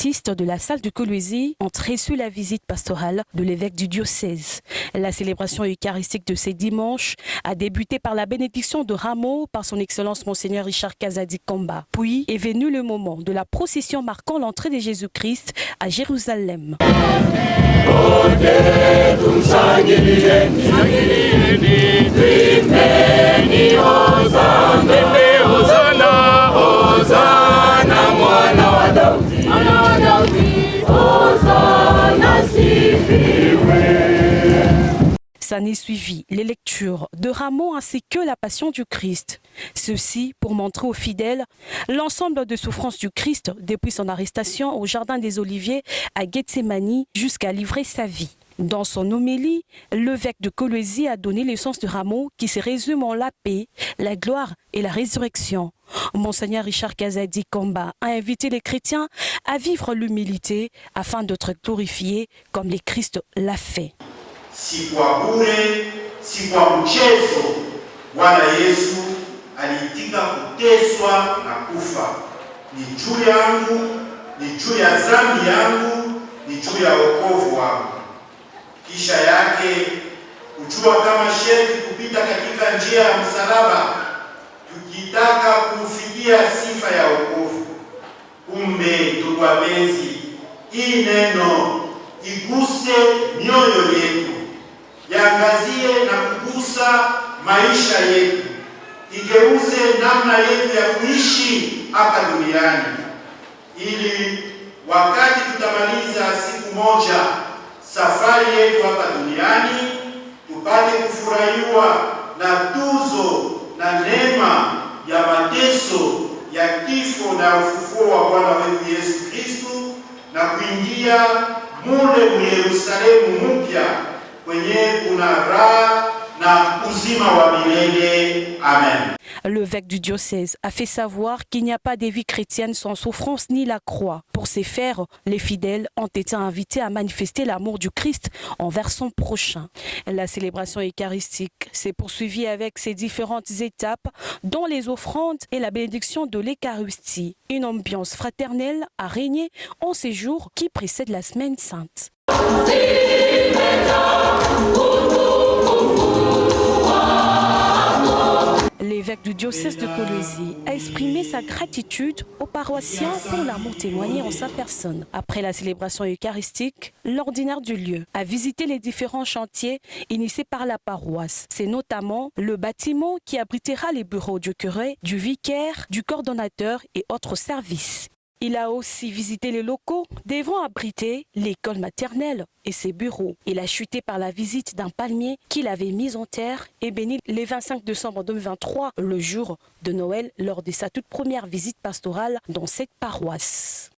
baptistes de la salle de Kolwezi ont reçu la visite pastorale de l'évêque du diocèse. La célébration eucharistique de ce dimanche a débuté par la bénédiction de rameaux par son Excellence Monseigneur Richard Kazadi Kamba. Puis est venu le moment de la procession marquant l'entrée de Jésus-Christ à Jérusalem. S'en est suivi les lectures de rameaux ainsi que la passion du Christ. Ceci pour montrer aux fidèles l'ensemble de souffrances du Christ depuis son arrestation au Jardin des Oliviers à Gethsémani jusqu'à livrer sa vie. Dans son homélie, l'évêque de Kolwezi a donné le sens de rameaux qui se résume en la paix, la gloire et la résurrection. Monseigneur Richard Kazadi Kamba a invité les chrétiens à vivre l'humilité afin d'être glorifiés comme le Christ l'a fait. Si kwa bure, si kwa mchezo, Bwana Yesu aliitika kuteswa na kufa. Ni juu yangu, ni juu ya dhambi yangu, ni juu ya wokovu wangu. Kisha yake kujua kama sharti kupita katika njia ya msalaba tukitaka kufikia sifa ya wokovu. Kumbe ndugu wapenzi, hii neno iguse mioyo yetu, yaangazie na kugusa maisha yetu, igeuze namna yetu ya kuishi hapa duniani, ili wakati tutamaliza siku moja safari yetu hapa duniani tupate kufurahiwa na tuzo na neema ya mateso ya kifo na ufufuo wa Bwana wetu Yesu Kristo na kuingia mule mu Yerusalemu mpya kwenye kuna raha na uzima wa milele. Amen. L'évêque du diocèse a fait savoir qu'il n'y a pas de vie chrétienne sans souffrance ni la croix. Pour ce faire, les fidèles ont été invités à manifester l'amour du Christ envers son prochain. La célébration eucharistique s'est poursuivie avec ses différentes étapes, dont les offrandes et la bénédiction de l'Eucharistie. Une ambiance fraternelle a régné en ces jours qui précèdent la Semaine Sainte. L'évêque du diocèse de Kolwezi a exprimé sa gratitude aux paroissiens pour l'amour témoigné en sa personne. Après la célébration eucharistique, l'ordinaire du lieu a visité les différents chantiers initiés par la paroisse. C'est notamment le bâtiment qui abritera les bureaux du curé, du vicaire, du coordonnateur et autres services. Il a aussi visité les locaux devant abriter l'école maternelle et ses bureaux. Il a chuté par la visite d'un palmier qu'il avait mis en terre et béni le 25 décembre 2023, le jour de Noël, lors de sa toute première visite pastorale dans cette paroisse.